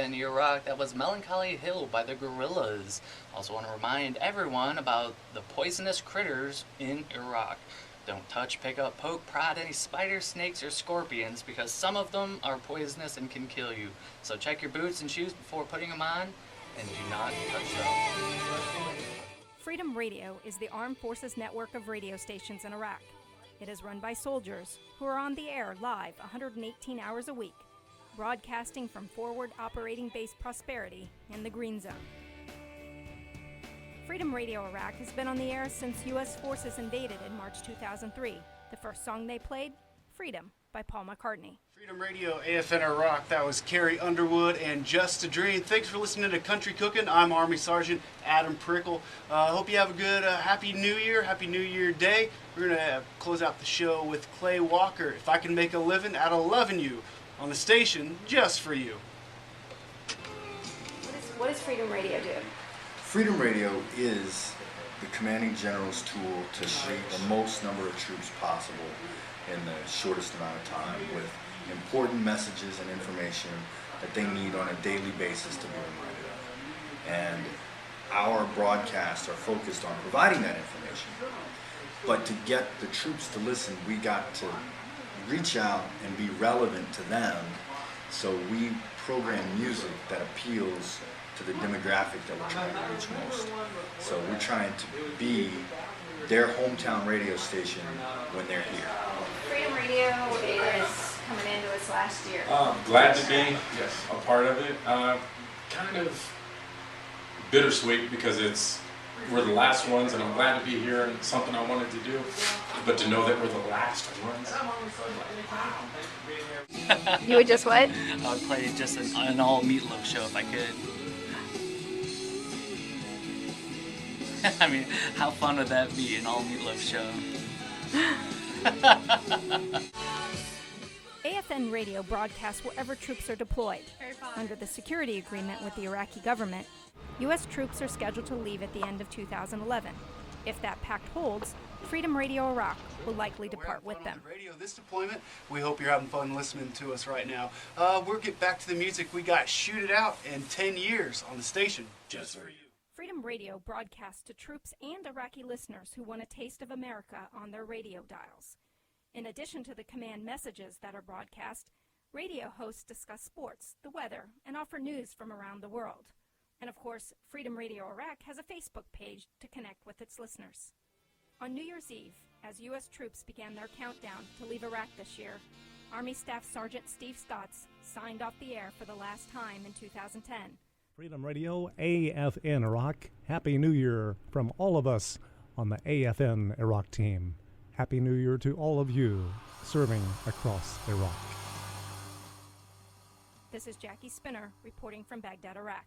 in Iraq, that was Melancholy Hill by the Gorillaz. Also want to remind everyone about the poisonous critters in Iraq. Don't touch, pick up, poke, prod any spiders, snakes, or scorpions because some of them are poisonous and can kill you. So check your boots and shoes before putting them on and do not touch them. Freedom Radio is the Armed Forces network of radio stations in Iraq. It is run by soldiers who are on the air live 118 hours a week, broadcasting from Forward Operating Base Prosperity in the Green Zone. Freedom Radio Iraq has been on the air since U.S. forces invaded in March 2003. The first song they played, Freedom, by Paul McCartney. Freedom Radio, AFN Iraq, that was Carrie Underwood and Just a Dream. Thanks for listening to Country Cooking. I'm Army Sergeant Adam Prickle. Hope you have a good Happy New Year, Happy New Year Day. We're going to close out the show with Clay Walker, If I Can Make a Living Out of Loving You, on the station just for you. What does Freedom Radio do? Freedom Radio is the commanding general's tool to shoot the most number of troops possible in the shortest amount of time with important messages and information that they need on a daily basis to be reminded of. And our broadcasts are focused on providing that information. But to get the troops to listen, we got to reach out and be relevant to them, so we program music that appeals to the demographic that we're trying to reach most. So we're trying to be their hometown radio station when they're here. Freedom Radio is coming into its last year. Glad to be a part of it. Kind of bittersweet because we're the last ones, and I'm glad to be here and it's something I wanted to do. But to know that we're the last ones, wow. You would just what? I would play just an all meatloaf show if I could. I mean, how fun would that be, an all meatloaf show? AFN Radio broadcasts wherever troops are deployed. Under the security agreement with the Iraqi government, U.S. troops are scheduled to leave at the end of 2011. If that pact holds, Freedom Radio Iraq will likely depart with them. Radio this deployment. We hope you're having fun listening to us right now. We'll get back to the music. We got Shoot It Out in 10 years on the station just for you. Freedom Radio broadcasts to troops and Iraqi listeners who want a taste of America on their radio dials. In addition to the command messages that are broadcast, radio hosts discuss sports, the weather, and offer news from around the world. And of course, Freedom Radio Iraq has a Facebook page to connect with its listeners. On New Year's Eve, as U.S. troops began their countdown to leave Iraq this year, Army Staff Sergeant Steve Stotts signed off the air for the last time in 2010. Freedom Radio, AFN Iraq. Happy New Year from all of us on the AFN Iraq team. Happy New Year to all of you serving across Iraq. This is Jackie Spinner reporting from Baghdad, Iraq.